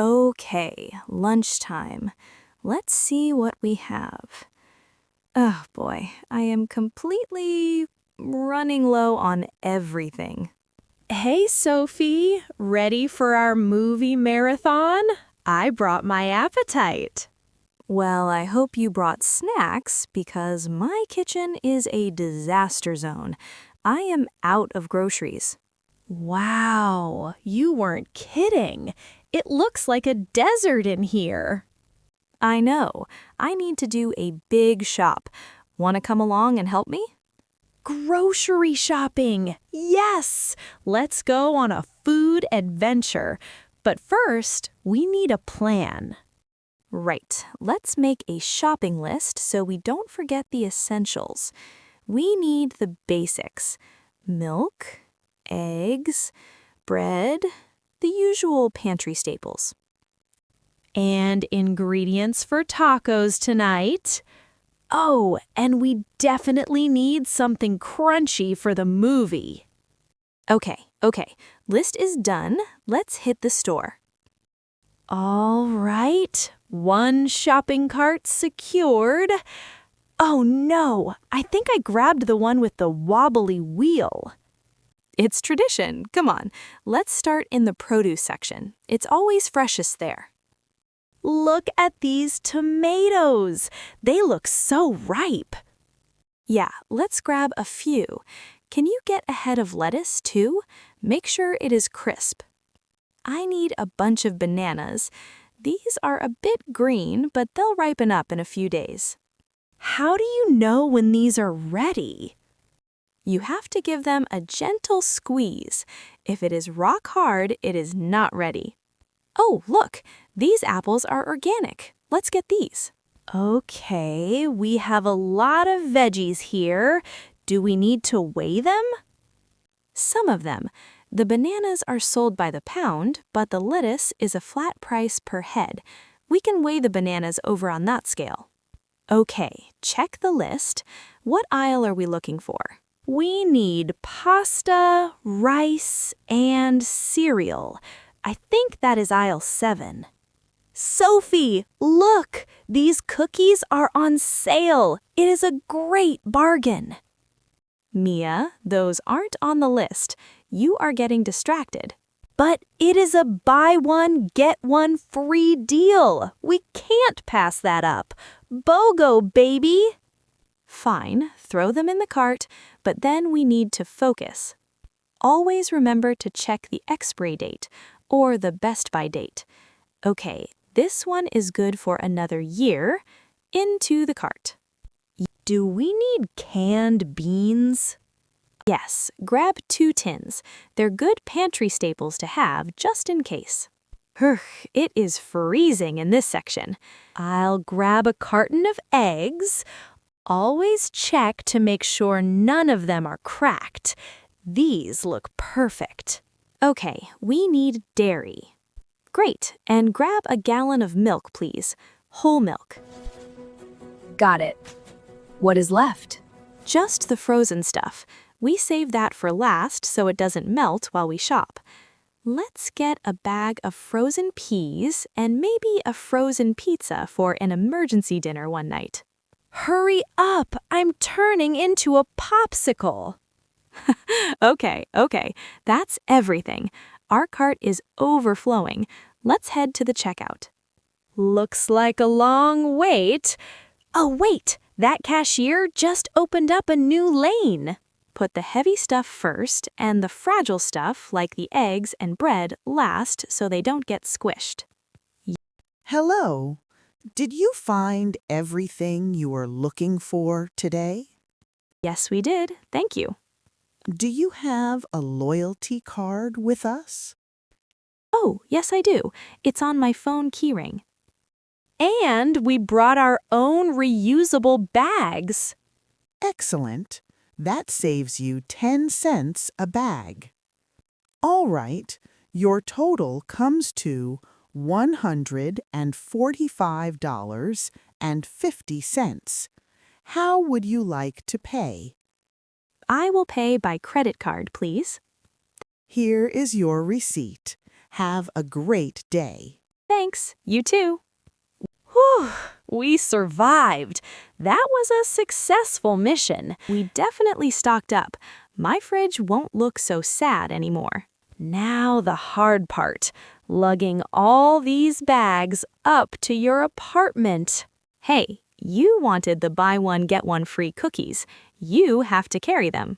Okay, lunchtime. Let's see what we have. Oh boy, I am completely running low on everything. Hey, Sophie, ready for our movie marathon? I brought my appetite. Well, I hope you brought snacks because my kitchen is a disaster zone. I am out of groceries. Wow, you weren't kidding. It looks like a desert in here. I know. I need to do a big shop. Want to come along and help me? Grocery shopping! Yes! Let's go on a food adventure. But first, we need a plan. Right. Let's make a shopping list so we don't forget the essentials. We need the basics: milk, eggs, bread, the usual pantry staples. And ingredients for tacos tonight. Oh, and we definitely need something crunchy for the movie. Okay. List is done. Let's hit the store. All right, one shopping cart secured. Oh no, I think I grabbed the one with the wobbly wheel. It's tradition. Come on. Let's start in the produce section. It's always freshest there. Look at these tomatoes. They look so ripe. Yeah, let's grab a few. Can you get ahead of lettuce, too? Make sure it is crisp. I need a bunch of bananas. These are a bit green, but they'll ripen up in a few days. How do you know when these are ready? You have to give them a gentle squeeze. If it is rock hard, it is not ready. Oh, look, these apples are organic. Let's get these. Okay, we have a lot of veggies here. Do we need to weigh them? Some of them. The bananas are sold by the pound, but the lettuce is a flat price per head. We can weigh the bananas over on that scale. Okay, check the list. What aisle are we looking for? We need pasta, rice, and cereal. I think that is aisle 7. Sophie, look! These cookies are on sale. It is a great bargain. Mia, those aren't on the list. You are getting distracted. But it is a buy one, get one free deal. We can't pass that up. BOGO, baby! Fine, throw them in the cart, but then we need to focus. Always remember to check the expiry date, or the best by date. Okay, this one is good for another year. Into the cart. Do we need canned beans? Yes, grab 2 tins. They're good pantry staples to have just in case. It is freezing in this section. I'll grab a carton of eggs. Always check to make sure none of them are cracked. These look perfect. Okay, we need dairy. Great, and grab a gallon of milk, please. Whole milk. Got it. What is left? Just the frozen stuff. We save that for last so it doesn't melt while we shop. Let's get a bag of frozen peas and maybe a frozen pizza for an emergency dinner one night. Hurry up! I'm turning into a popsicle. Okay, that's everything. Our cart is overflowing. Let's head to the checkout. Looks like a long wait. Oh, wait! That cashier just opened up a new lane. Put the heavy stuff first and the fragile stuff, like the eggs and bread, last so they don't get squished. Hello. Did you find everything you were looking for today? Yes, we did. Thank you. Do you have a loyalty card with us? Oh, yes, I do. It's on my phone keyring. And we brought our own reusable bags. Excellent. That saves you 10 cents a bag. All right, your total comes to $145.50. How would you like to pay? I will pay by credit card, please. Here is your receipt. Have a great day. Thanks. Thanks, you too. Whew, we survived. That was a successful mission. We definitely stocked up. My fridge won't look so sad anymore. Now the hard part, lugging all these bags up to your apartment. Hey, you wanted the buy one get one free cookies. You have to carry them.